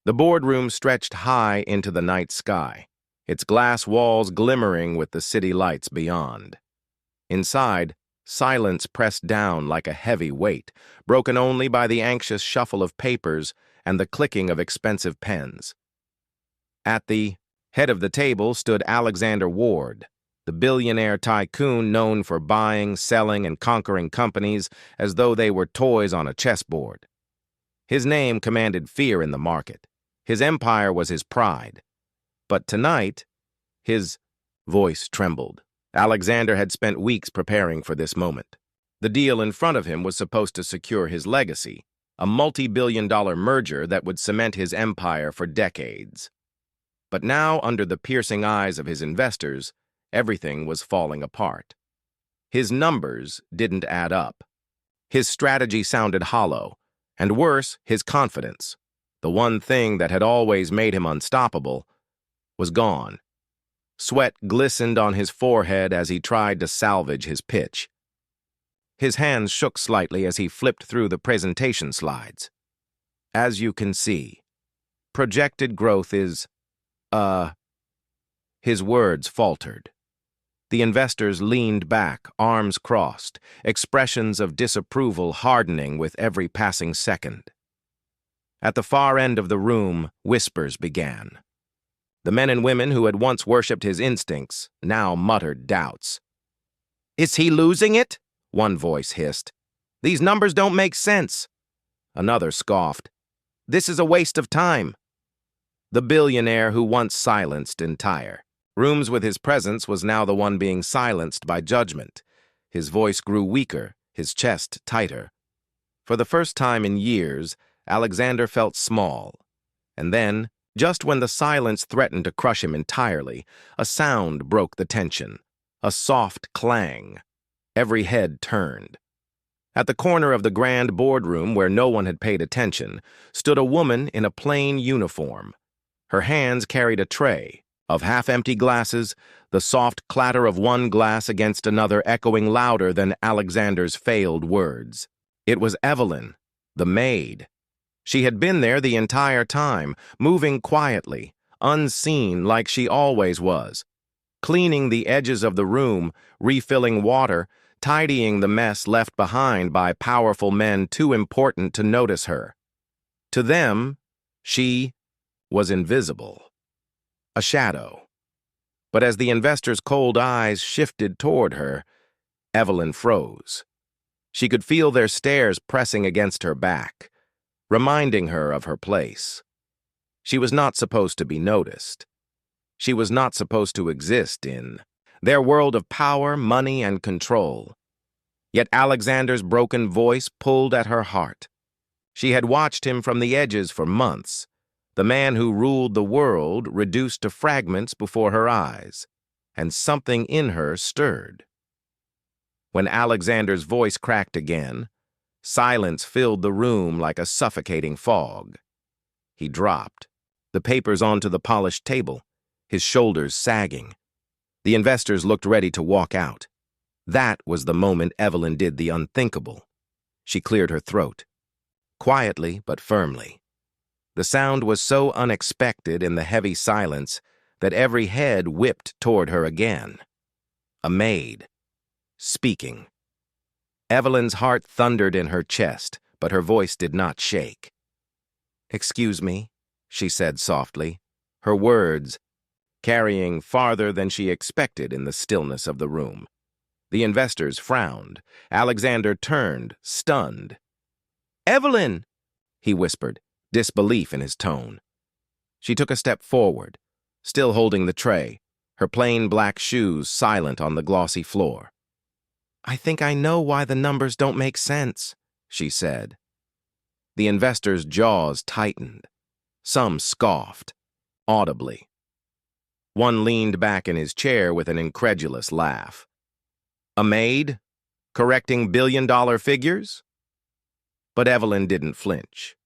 The boardroom stretched high into the night sky, its glass walls glimmering with the city lights beyond. Inside, silence pressed down like a heavy weight, broken only by the anxious shuffle of papers and the clicking of expensive pens. At the head of the table stood Alexander Ward, the billionaire tycoon known for buying, selling, and conquering companies as though they were toys on a chessboard. His name commanded fear in the market. His empire was his pride. But tonight, his voice trembled. Alexander had spent weeks preparing for this moment. The deal in front of him was supposed to secure his legacy, a multi-billion-dollar merger that would cement his empire for decades. But now, under the piercing eyes of his investors, everything was falling apart. His numbers didn't add up. His strategy sounded hollow, and worse, his confidence, the one thing that had always made him unstoppable, was gone. Sweat glistened on his forehead as he tried to salvage his pitch. His hands shook slightly as he flipped through the presentation slides. As you can see, projected growth is, His words faltered. The investors leaned back, arms crossed, expressions of disapproval hardening with every passing second. At the far end of the room, whispers began. The men and women who had once worshipped his instincts now muttered doubts. "Is he losing it?" one voice hissed. "These numbers don't make sense." Another scoffed. "This is a waste of time." The billionaire who once silenced entire rooms with his presence was now the one being silenced by judgment. His voice grew weaker, his chest tighter. For the first time in years, Alexander felt small. And then, just when the silence threatened to crush him entirely, a sound broke the tension. A soft clang. Every head turned. At the corner of the grand boardroom where no one had paid attention, stood a woman in a plain uniform. Her hands carried a tray of half-empty glasses, the soft clatter of one glass against another echoing louder than Alexander's failed words. It was Evelyn, the maid. She had been there the entire time, moving quietly, unseen like she always was, cleaning the edges of the room, refilling water, tidying the mess left behind by powerful men too important to notice her. To them, she was invisible, a shadow. But as the investors' cold eyes shifted toward her, Evelyn froze. She could feel their stares pressing against her back, reminding her of her place. She was not supposed to be noticed. She was not supposed to exist in their world of power, money, and control. Yet Alexander's broken voice pulled at her heart. She had watched him from the edges for months, the man who ruled the world reduced to fragments before her eyes, and something in her stirred. When Alexander's voice cracked again, silence filled the room like a suffocating fog. He dropped, the papers onto the polished table, his shoulders sagging. The investors looked ready to walk out. That was the moment Evelyn did the unthinkable. She cleared her throat, quietly but firmly. The sound was so unexpected in the heavy silence that every head whipped toward her again. A maid, speaking. Evelyn's heart thundered in her chest, but her voice did not shake. "Excuse me," she said softly, her words carrying farther than she expected in the stillness of the room. The investors frowned. Alexander turned, stunned. "Evelyn!" he whispered, disbelief in his tone. She took a step forward, still holding the tray, her plain black shoes silent on the glossy floor. "I think I know why the numbers don't make sense," she said. The investors' jaws tightened. Some scoffed, audibly. One leaned back in his chair with an incredulous laugh. "A maid? Correcting billion-dollar figures?" But Evelyn didn't flinch.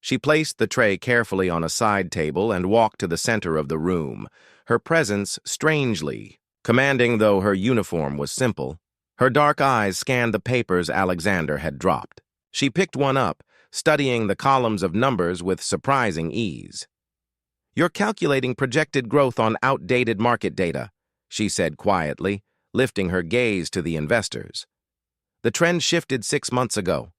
She placed the tray carefully on a side table and walked to the center of the room, her presence strangely commanding though her uniform was simple. Her dark eyes scanned the papers Alexander had dropped. She picked one up, studying the columns of numbers with surprising ease. "You're calculating projected growth on outdated market data," she said quietly, lifting her gaze to the investors. "The trend shifted 6 months ago.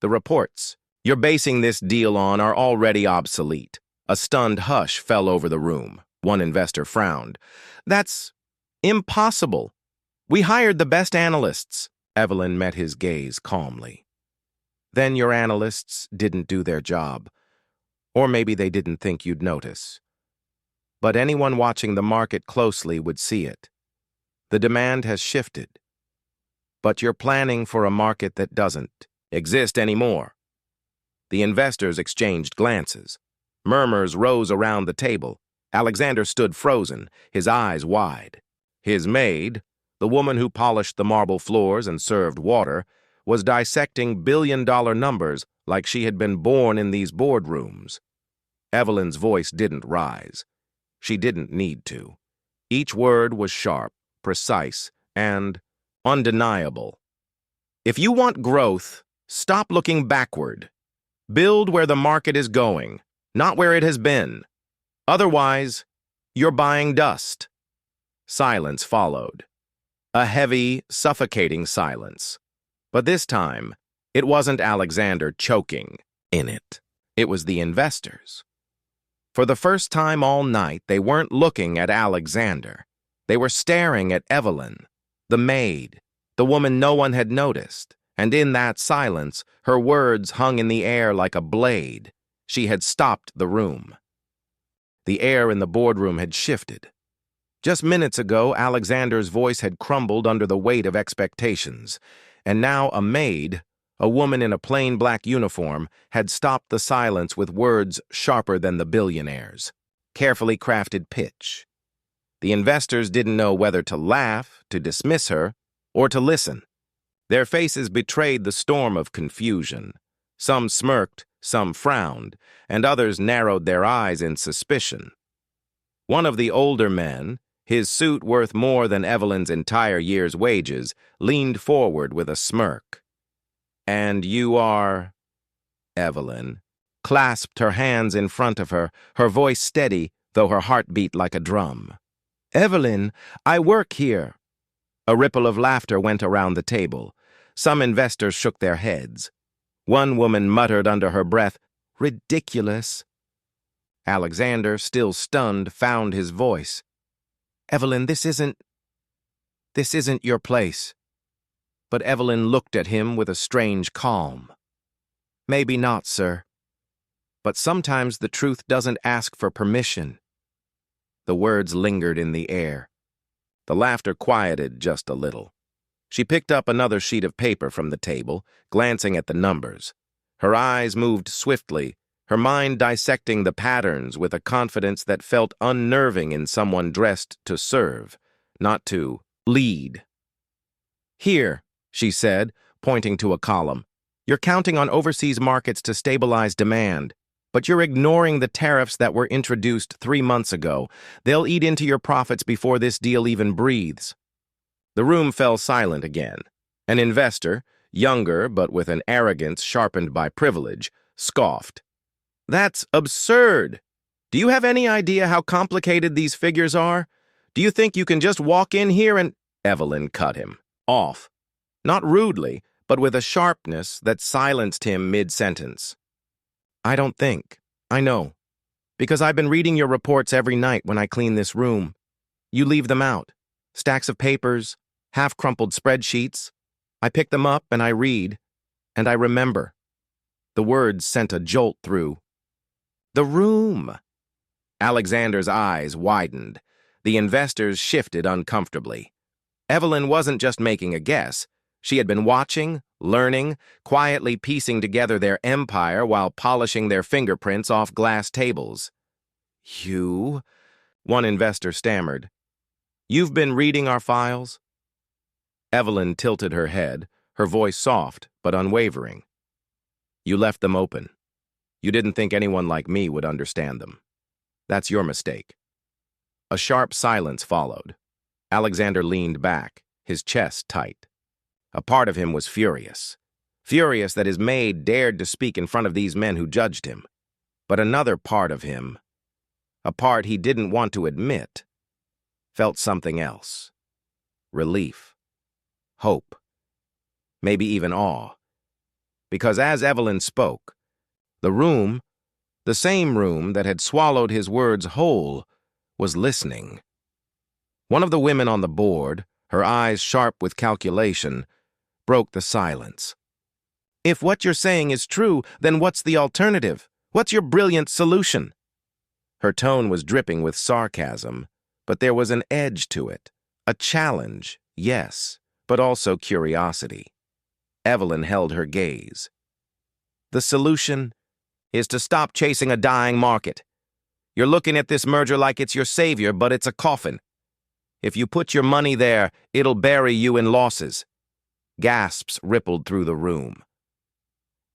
The reports you're basing this deal on are already obsolete." A stunned hush fell over the room. One investor frowned. "That's impossible. We hired the best analysts." Evelyn met his gaze calmly. "Then your analysts didn't do their job. Or maybe they didn't think you'd notice. But anyone watching the market closely would see it. The demand has shifted. But you're planning for a market that doesn't exist anymore." The investors exchanged glances. Murmurs rose around the table. Alexander stood frozen, his eyes wide. His maid, the woman who polished the marble floors and served water, was dissecting billion-dollar numbers like she had been born in these boardrooms. Evelyn's voice didn't rise. She didn't need to. Each word was sharp, precise, and undeniable. "If you want growth, stop looking backward. Build where the market is going, not where it has been. Otherwise, you're buying dust." Silence followed. A heavy, suffocating silence. But this time, it wasn't Alexander choking in it. It was the investors. For the first time all night, they weren't looking at Alexander. They were staring at Evelyn, the maid, the woman no one had noticed. And in that silence, her words hung in the air like a blade. She had stopped the room. The air in the boardroom had shifted. Just minutes ago, Alexander's voice had crumbled under the weight of expectations, and now a maid, a woman in a plain black uniform, had stopped the silence with words sharper than the billionaire's, carefully crafted pitch. The investors didn't know whether to laugh, to dismiss her, or to listen. Their faces betrayed the storm of confusion. Some smirked, some frowned, and others narrowed their eyes in suspicion. One of the older men, his suit worth more than Evelyn's entire year's wages, leaned forward with a smirk. "And you are—" Evelyn clasped her hands in front of her, her voice steady, though her heart beat like a drum. "Evelyn, I work here." A ripple of laughter went around the table. Some investors shook their heads. One woman muttered under her breath, "Ridiculous." Alexander, still stunned, found his voice. "Evelyn, this isn't your place." But Evelyn looked at him with a strange calm. "Maybe not, sir. But sometimes the truth doesn't ask for permission." The words lingered in the air. The laughter quieted just a little. She picked up another sheet of paper from the table, glancing at the numbers. Her eyes moved swiftly, her mind dissecting the patterns with a confidence that felt unnerving in someone dressed to serve, not to lead. "Here," she said, pointing to a column. "You're counting on overseas markets to stabilize demand, but you're ignoring the tariffs that were introduced 3 months ago. They'll eat into your profits before this deal even breathes." The room fell silent again. An investor, younger but with an arrogance sharpened by privilege, scoffed. "That's absurd. Do you have any idea how complicated these figures are? Do you think you can just walk in here and—" Evelyn cut him off. Not rudely, but with a sharpness that silenced him mid-sentence. "I don't think. I know. Because I've been reading your reports every night when I clean this room. You leave them out. Stacks of papers, half-crumpled spreadsheets. I pick them up and I read, and I remember." The words sent a jolt through. "The room." Alexander's eyes widened. The investors shifted uncomfortably. Evelyn wasn't just making a guess. She had been watching, learning, quietly piecing together their empire while polishing their fingerprints off glass tables. "You?" one investor stammered. "You've been reading our files?" Evelyn tilted her head, her voice soft but unwavering. "You left them open. You didn't think anyone like me would understand them. That's your mistake." A sharp silence followed. Alexander leaned back, his chest tight. A part of him was furious. furious that his maid dared to speak in front of these men who judged him. But another part of him, a part he didn't want to admit, felt something else. Relief. Hope. Maybe even awe. Because as Evelyn spoke, the room, the same room that had swallowed his words whole, was listening. One of the women on the board, her eyes sharp with calculation, broke the silence. "If what you're saying is true, then what's the alternative? What's your brilliant solution?" Her tone was dripping with sarcasm, but there was an edge to it. A challenge, yes, but also curiosity. Evelyn held her gaze. "The solution is to stop chasing a dying market. You're looking at this merger like it's your savior, but it's a coffin. If you put your money there, it'll bury you in losses." Gasps rippled through the room.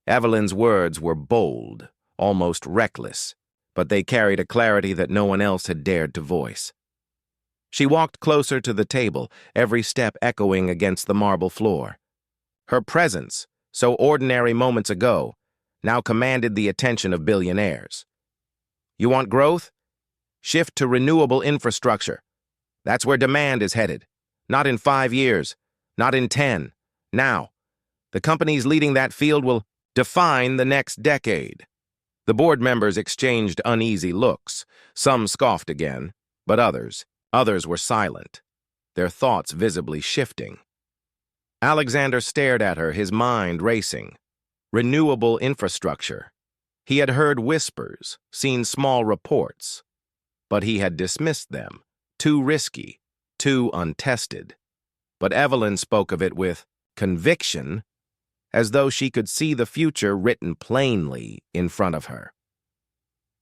Evelyn's words were bold, almost reckless, but they carried a clarity that no one else had dared to voice. She walked closer to the table, every step echoing against the marble floor. Her presence, so ordinary moments ago, now commanded the attention of billionaires. "You want growth? Shift to renewable infrastructure. That's where demand is headed. Not in 5 years, not in 10. Now, the companies leading that field will define the next decade." The board members exchanged uneasy looks. Some scoffed again, but others were silent, their thoughts visibly shifting. Alexander stared at her, his mind racing. Renewable infrastructure. He had heard whispers, seen small reports, but he had dismissed them. Too risky, too untested. But Evelyn spoke of it with conviction, as though she could see the future written plainly in front of her.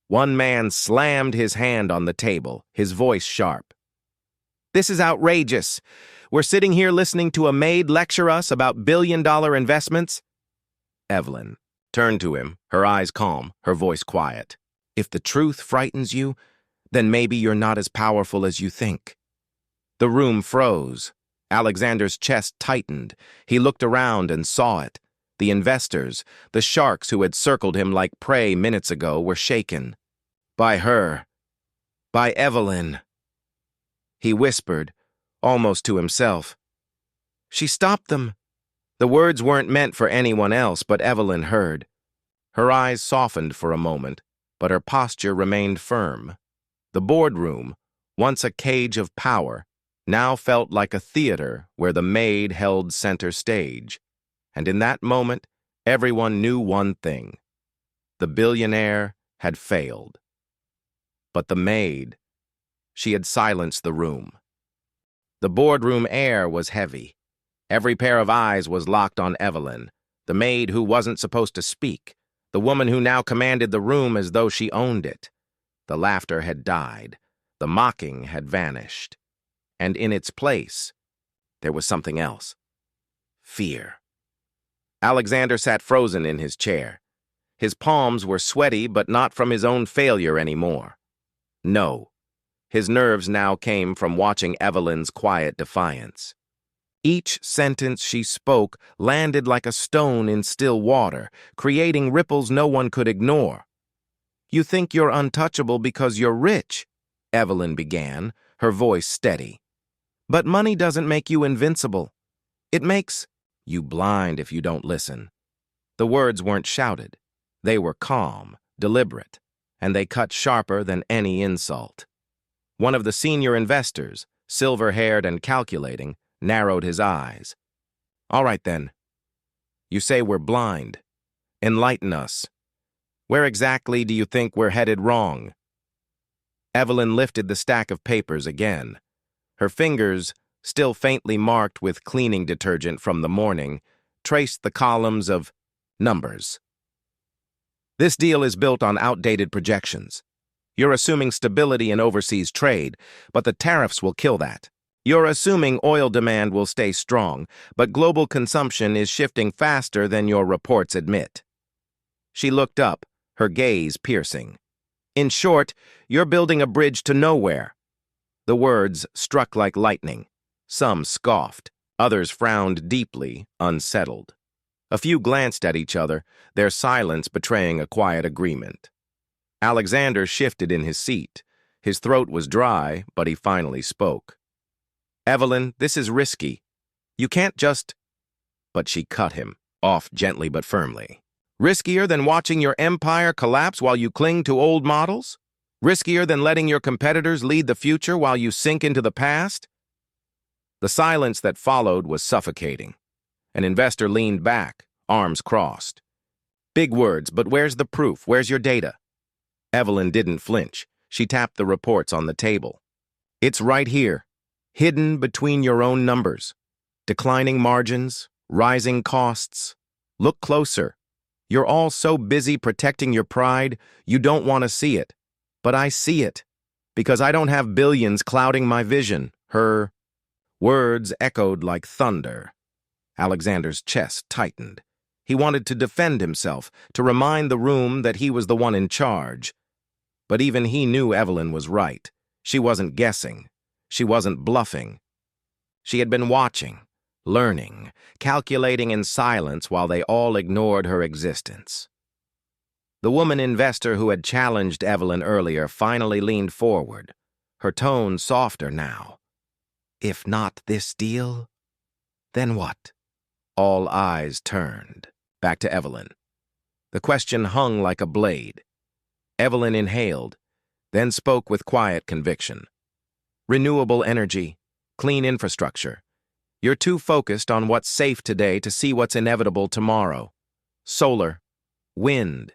One man slammed his hand on the table, his voice sharp. "This is outrageous. We're sitting here listening to a maid lecture us about billion-dollar investments." Evelyn turned to him, her eyes calm, her voice quiet. "If the truth frightens you, then maybe you're not as powerful as you think." The room froze. Alexander's chest tightened. He looked around and saw it. The investors, the sharks who had circled him like prey minutes ago, were shaken. By her. By Evelyn. He whispered, almost to himself. "She stopped them." The words weren't meant for anyone else, but Evelyn heard. Her eyes softened for a moment, but her posture remained firm. The boardroom, once a cage of power, now felt like a theater where the maid held center stage. And in that moment, everyone knew one thing. The billionaire had failed. But the maid, she had silenced the room. The boardroom air was heavy. Every pair of eyes was locked on Evelyn, the maid who wasn't supposed to speak, the woman who now commanded the room as though she owned it. The laughter had died. The mocking had vanished. And in its place, there was something else. Fear. Alexander sat frozen in his chair. His palms were sweaty, but not from his own failure anymore. No. His nerves now came from watching Evelyn's quiet defiance. Each sentence she spoke landed like a stone in still water, creating ripples no one could ignore. "You think you're untouchable because you're rich," Evelyn began, her voice steady. "But money doesn't make you invincible. It makes you blind if you don't listen." The words weren't shouted. They were calm, deliberate, and they cut sharper than any insult. One of the senior investors, silver-haired and calculating, narrowed his eyes. "All right, then. You say we're blind. Enlighten us. Where exactly do you think we're headed wrong?" Evelyn lifted the stack of papers again. Her fingers, still faintly marked with cleaning detergent from the morning, traced the columns of numbers. "This deal is built on outdated projections. You're assuming stability in overseas trade, but the tariffs will kill that. You're assuming oil demand will stay strong, but global consumption is shifting faster than your reports admit." She looked up, her gaze piercing. "In short, you're building a bridge to nowhere." The words struck like lightning. Some scoffed, others frowned deeply, unsettled. A few glanced at each other, their silence betraying a quiet agreement. Alexander shifted in his seat. His throat was dry, but he finally spoke. "Evelyn, this is risky. You can't just—" But she cut him off gently but firmly. "Riskier than watching your empire collapse while you cling to old models? Riskier than letting your competitors lead the future while you sink into the past?" The silence that followed was suffocating. An investor leaned back, arms crossed. "Big words, but where's the proof? Where's your data?" Evelyn didn't flinch. She tapped the reports on the table. "It's right here, hidden between your own numbers. Declining margins, rising costs. Look closer. You're all so busy protecting your pride, you don't want to see it. But I see it, because I don't have billions clouding my vision." Her words echoed like thunder. Alexander's chest tightened. He wanted to defend himself, to remind the room that he was the one in charge. But even he knew Evelyn was right. She wasn't guessing. She wasn't bluffing. She had been watching, learning, calculating in silence while they all ignored her existence. The woman investor who had challenged Evelyn earlier finally leaned forward, her tone softer now. "If not this deal, then what?" All eyes turned back to Evelyn. The question hung like a blade. Evelyn inhaled, then spoke with quiet conviction. "Renewable energy, clean infrastructure. You're too focused on what's safe today to see what's inevitable tomorrow. Solar, wind,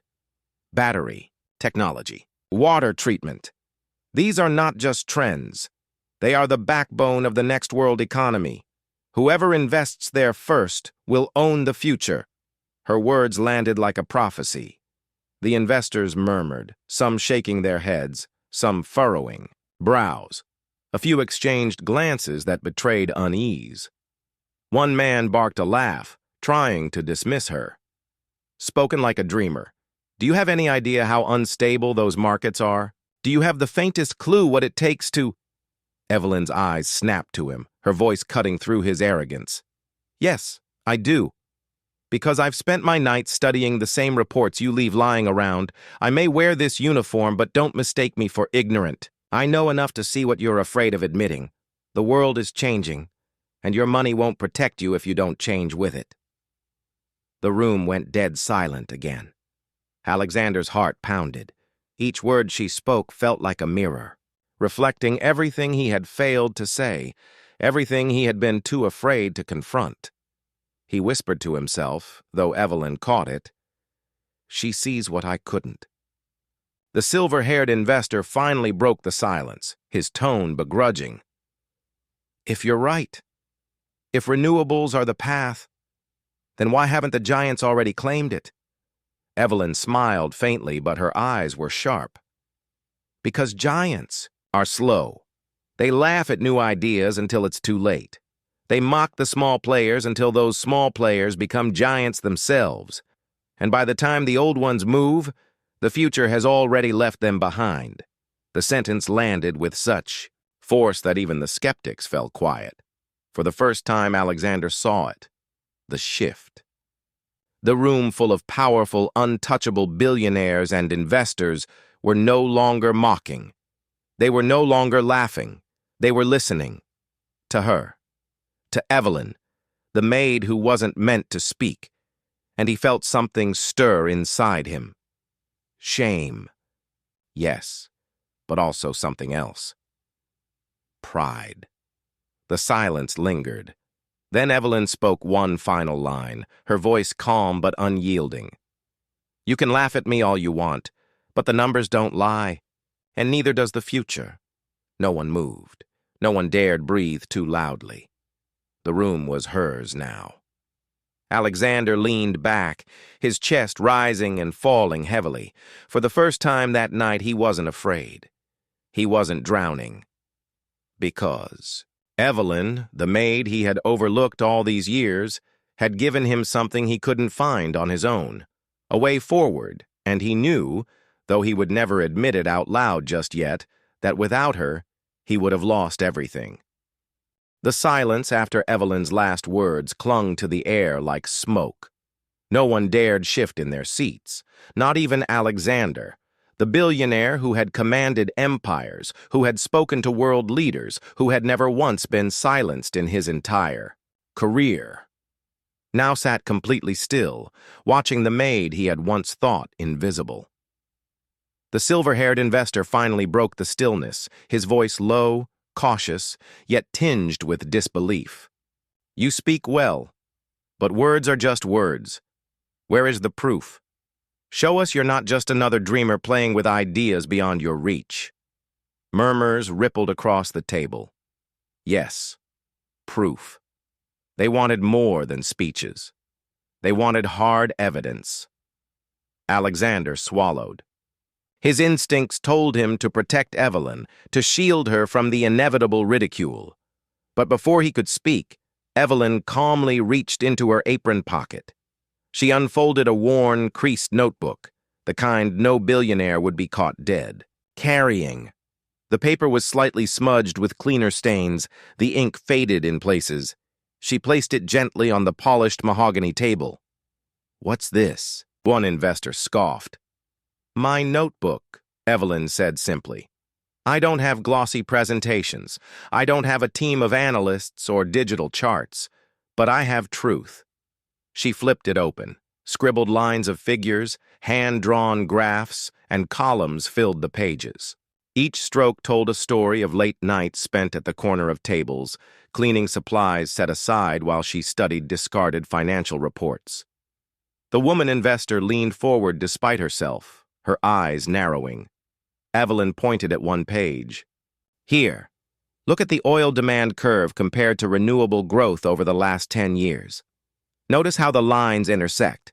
battery, technology, water treatment. These are not just trends. They are the backbone of the next world economy. Whoever invests there first will own the future." Her words landed like a prophecy. The investors murmured, some shaking their heads, some furrowing brows. A few exchanged glances that betrayed unease. One man barked a laugh, trying to dismiss her. Spoken like a dreamer. "Do you have any idea how unstable those markets are? Do you have the faintest clue what it takes to—" Evelyn's eyes snapped to him, her voice cutting through his arrogance. "Yes, I do. Because I've spent my nights studying the same reports you leave lying around. I may wear this uniform, but don't mistake me for ignorant. I know enough to see what you're afraid of admitting. The world is changing, and your money won't protect you if you don't change with it." The room went dead silent again. Alexander's heart pounded. Each word she spoke felt like a mirror, reflecting everything he had failed to say, everything he had been too afraid to confront. He whispered to himself, though Evelyn caught it, "She sees what I couldn't." The silver-haired investor finally broke the silence, his tone begrudging. "If you're right, if renewables are the path, then why haven't the giants already claimed it?" Evelyn smiled faintly, but her eyes were sharp. "Because giants are slow. They laugh at new ideas until it's too late. They mock the small players until those small players become giants themselves. And by the time the old ones move, the future has already left them behind." The sentence landed with such force that even the skeptics fell quiet. For the first time, Alexander saw it. The shift. The room full of powerful, untouchable billionaires and investors were no longer mocking. They were no longer laughing. They were listening. To her. To Evelyn, the maid who wasn't meant to speak, and he felt something stir inside him. Shame. Yes, but also something else. Pride. The silence lingered. Then Evelyn spoke one final line, her voice calm but unyielding. "You can laugh at me all you want, but the numbers don't lie, and neither does the future." No one moved. No one dared breathe too loudly. The room was hers now. Alexander leaned back, his chest rising and falling heavily. For the first time that night, he wasn't afraid. He wasn't drowning. Because Evelyn, the maid he had overlooked all these years, had given him something he couldn't find on his own. A way forward, and he knew, though he would never admit it out loud just yet, that without her, he would have lost everything. The silence after Evelyn's last words clung to the air like smoke. No one dared shift in their seats, not even Alexander, the billionaire who had commanded empires, who had spoken to world leaders, who had never once been silenced in his entire career. Now sat completely still, watching the maid he had once thought invisible. The silver-haired investor finally broke the stillness, his voice low, cautious, yet tinged with disbelief. "You speak well, but words are just words. Where is the proof? Show us you're not just another dreamer playing with ideas beyond your reach." Murmurs rippled across the table. Yes, proof. They wanted more than speeches. They wanted hard evidence. Alexander swallowed. His instincts told him to protect Evelyn, to shield her from the inevitable ridicule. But before he could speak, Evelyn calmly reached into her apron pocket. She unfolded a worn, creased notebook, the kind no billionaire would be caught dead carrying. The paper was slightly smudged with cleaner stains, the ink faded in places. She placed it gently on the polished mahogany table. "What's this?" one investor scoffed. "My notebook," Evelyn said simply. "I don't have glossy presentations. I don't have a team of analysts or digital charts. But I have truth." She flipped it open. Scribbled lines of figures, hand-drawn graphs, and columns filled the pages. Each stroke told a story of late nights spent at the corner of tables, cleaning supplies set aside while she studied discarded financial reports. The woman investor leaned forward despite herself, her eyes narrowing. Evelyn pointed at one page. "Here, look at the oil demand curve compared to renewable growth over the last 10 years. Notice how the lines intersect.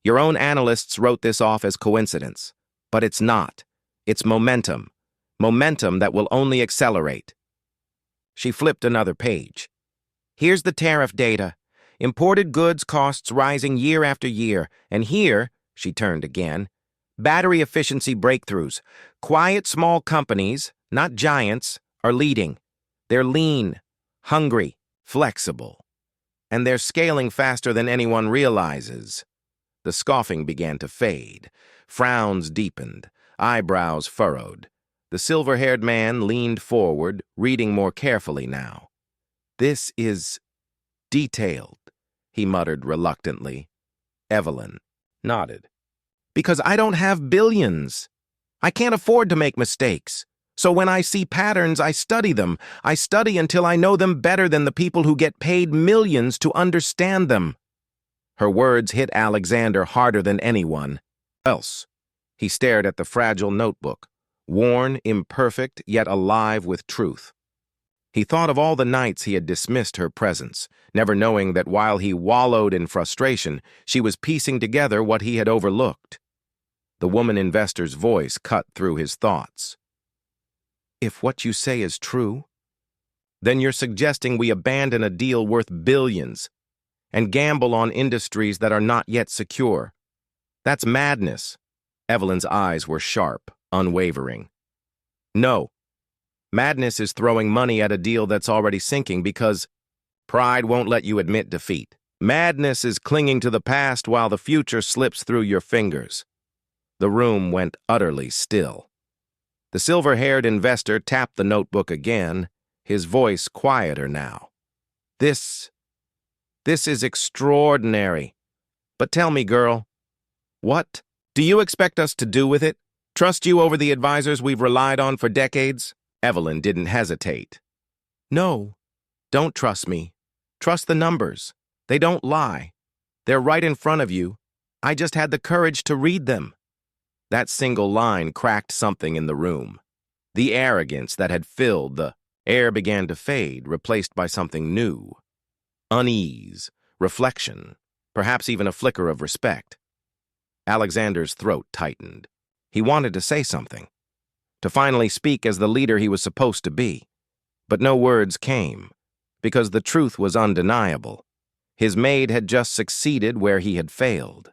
Your own analysts wrote this off as coincidence, but it's not. It's momentum. Momentum that will only accelerate." She flipped another page. "Here's the tariff data. Imported goods costs rising year after year. And here," she turned again, "battery efficiency breakthroughs. Quiet small companies, not giants, are leading. They're lean, hungry, flexible. And they're scaling faster than anyone realizes." The scoffing began to fade. Frowns deepened, eyebrows furrowed. The silver-haired man leaned forward, reading more carefully now. "This is detailed," he muttered reluctantly. Evelyn nodded. "Because I don't have billions. I can't afford to make mistakes. So when I see patterns, I study them. I study until I know them better than the people who get paid millions to understand them." Her words hit Alexander harder than anyone else. He stared at the fragile notebook, worn, imperfect, yet alive with truth. He thought of all the nights he had dismissed her presence, never knowing that while he wallowed in frustration, she was piecing together what he had overlooked. The woman investor's voice cut through his thoughts. "If what you say is true, then you're suggesting we abandon a deal worth billions and gamble on industries that are not yet secure. That's madness." Evelyn's eyes were sharp, unwavering. "No. Madness is throwing money at a deal that's already sinking because pride won't let you admit defeat. Madness is clinging to the past while the future slips through your fingers." The room went utterly still. The silver-haired investor tapped the notebook again, his voice quieter now. This is extraordinary. But tell me, girl, what do you expect us to do with it? Trust you over the advisors we've relied on for decades?" Evelyn didn't hesitate. "No, don't trust me. Trust the numbers. They don't lie. They're right in front of you. I just had the courage to read them." That single line cracked something in the room. The arrogance that had filled the air began to fade, replaced by something new. Unease, reflection, perhaps even a flicker of respect. Alexander's throat tightened. He wanted to say something, to finally speak as the leader he was supposed to be. But no words came, because the truth was undeniable. His maid had just succeeded where he had failed.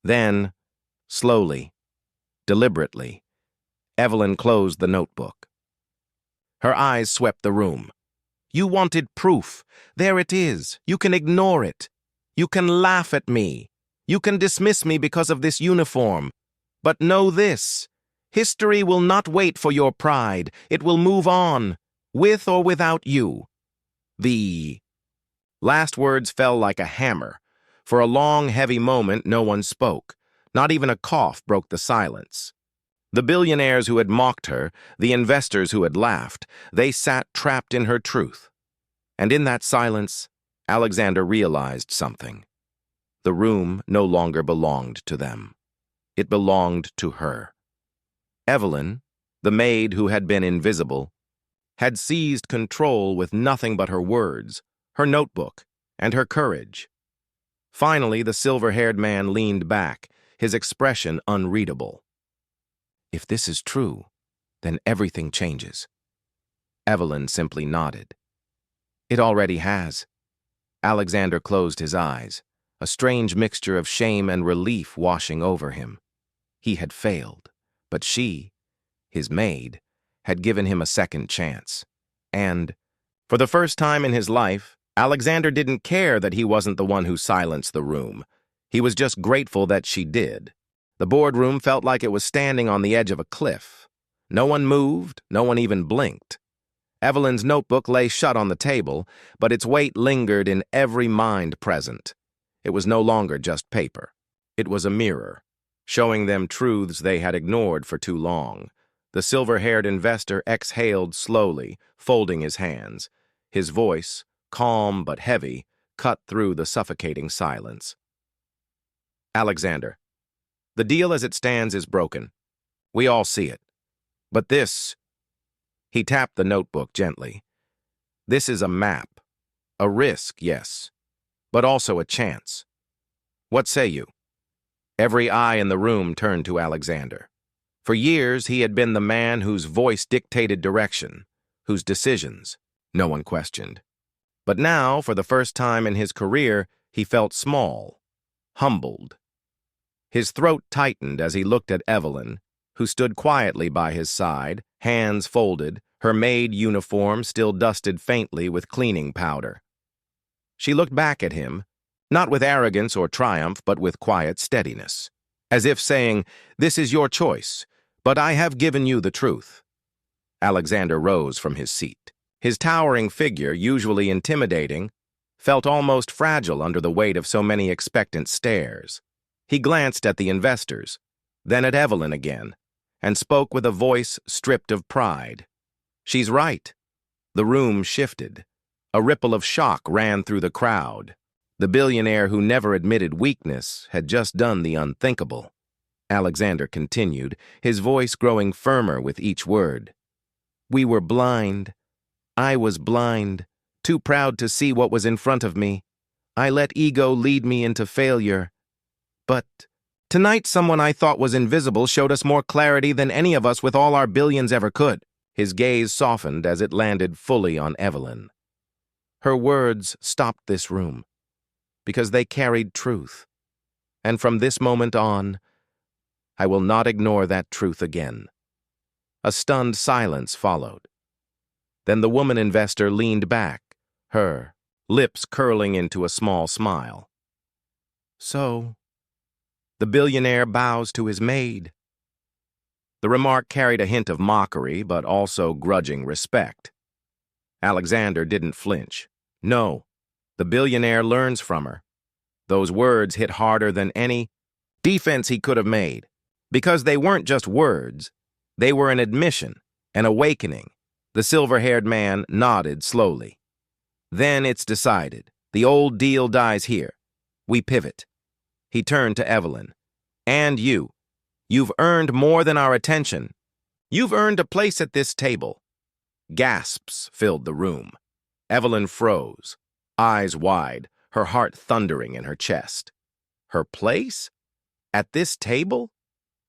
Then, slowly, deliberately, Evelyn closed the notebook. Her eyes swept the room. "You wanted proof. There it is. You can ignore it. You can laugh at me. You can dismiss me because of this uniform. But know this. History will not wait for your pride. It will move on, with or without you. The last words fell like a hammer. For a long, heavy moment, no one spoke. Not even a cough broke the silence. The billionaires who had mocked her, the investors who had laughed, they sat trapped in her truth. And in that silence, Alexander realized something. The room no longer belonged to them. It belonged to her. Evelyn, the maid who had been invisible, had seized control with nothing but her words, her notebook, and her courage. Finally, the silver-haired man leaned back, his expression unreadable. If this is true, then everything changes. Evelyn simply nodded. It already has. Alexander closed his eyes, a strange mixture of shame and relief washing over him. He had failed, but she, his maid, had given him a second chance. And, for the first time in his life, Alexander didn't care that he wasn't the one who silenced the room. He was just grateful that she did. The boardroom felt like it was standing on the edge of a cliff. No one moved, no one even blinked. Evelyn's notebook lay shut on the table, but its weight lingered in every mind present. It was no longer just paper. It was a mirror, showing them truths they had ignored for too long. The silver-haired investor exhaled slowly, folding his hands. His voice, calm but heavy, cut through the suffocating silence. Alexander, the deal as it stands is broken. We all see it. But this... He tapped the notebook gently. This is a map. A risk, yes, but also a chance. What say you? Every eye in the room turned to Alexander. For years, he had been the man whose voice dictated direction, whose decisions no one questioned. But now, for the first time in his career, he felt small, humbled. His throat tightened as he looked at Evelyn, who stood quietly by his side, hands folded, her maid uniform still dusted faintly with cleaning powder. She looked back at him, not with arrogance or triumph, but with quiet steadiness, as if saying, "This is your choice, but I have given you the truth." Alexander rose from his seat. His towering figure, usually intimidating, felt almost fragile under the weight of so many expectant stares. He glanced at the investors, then at Evelyn again, and spoke with a voice stripped of pride. She's right. The room shifted. A ripple of shock ran through the crowd. The billionaire who never admitted weakness had just done the unthinkable. Alexander continued, his voice growing firmer with each word. We were blind. I was blind, too proud to see what was in front of me. I let ego lead me into failure. But tonight someone I thought was invisible showed us more clarity than any of us with all our billions ever could. His gaze softened as it landed fully on Evelyn. Her words stopped this room, because they carried truth. And from this moment on, I will not ignore that truth again. A stunned silence followed. Then the woman investor leaned back, her lips curling into a small smile. So, the billionaire bows to his maid. The remark carried a hint of mockery, but also grudging respect. Alexander didn't flinch. No, the billionaire learns from her. Those words hit harder than any defense he could have made, because they weren't just words. They were an admission, an awakening. The silver-haired man nodded slowly. Then it's decided. The old deal dies here. We pivot. He turned to Evelyn. And you. You've earned more than our attention. You've earned a place at this table. Gasps filled the room. Evelyn froze, eyes wide, her heart thundering in her chest. Her place? At this table?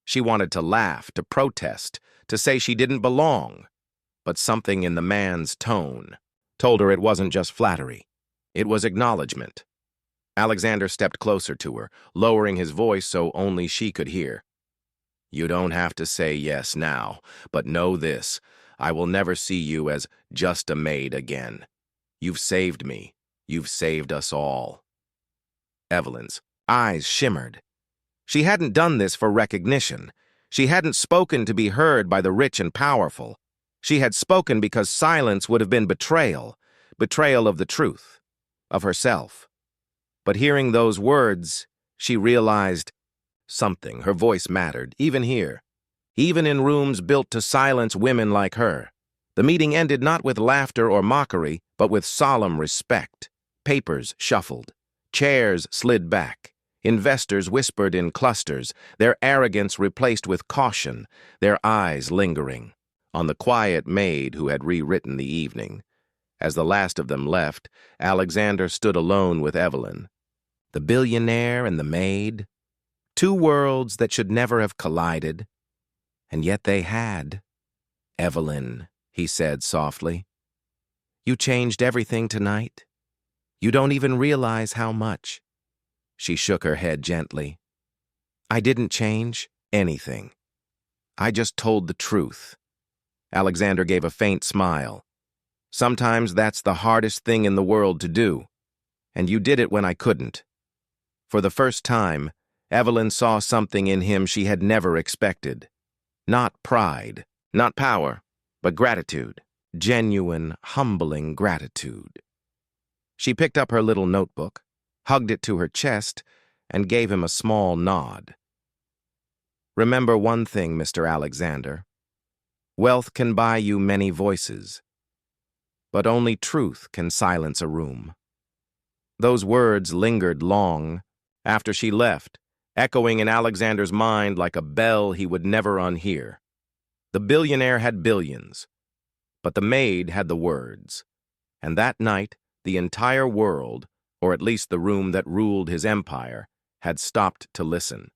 She wanted to laugh, to protest, to say she didn't belong. But something in the man's tone told her it wasn't just flattery. It was acknowledgement. Alexander stepped closer to her, lowering his voice so only she could hear. You don't have to say yes now, but know this. I will never see you as just a maid again. You've saved me. You've saved us all. Evelyn's eyes shimmered. She hadn't done this for recognition. She hadn't spoken to be heard by the rich and powerful. She had spoken because silence would have been betrayal, betrayal of the truth, of herself. But hearing those words, she realized something. Her voice mattered, even here, even in rooms built to silence women like her. The meeting ended not with laughter or mockery, but with solemn respect. Papers shuffled. Chairs slid back. Investors whispered in clusters, their arrogance replaced with caution, their eyes lingering on the quiet maid who had rewritten the evening. As the last of them left, Alexander stood alone with Evelyn. The billionaire and the maid, two worlds that should never have collided, and yet they had. "Evelyn," he said softly, "you changed everything tonight. You don't even realize how much." She shook her head gently. "I didn't change anything. I just told the truth." Alexander gave a faint smile. "Sometimes that's the hardest thing in the world to do, and you did it when I couldn't." For the first time, Evelyn saw something in him she had never expected. Not pride, not power, but gratitude. Genuine, humbling gratitude. She picked up her little notebook, hugged it to her chest, and gave him a small nod. "Remember one thing, Mr. Alexander. Wealth can buy you many voices, but only truth can silence a room." Those words lingered long after she left, echoing in Alexander's mind like a bell he would never unhear. The billionaire had billions, but the maid had the words. And that night, the entire world, or at least the room that ruled his empire, had stopped to listen.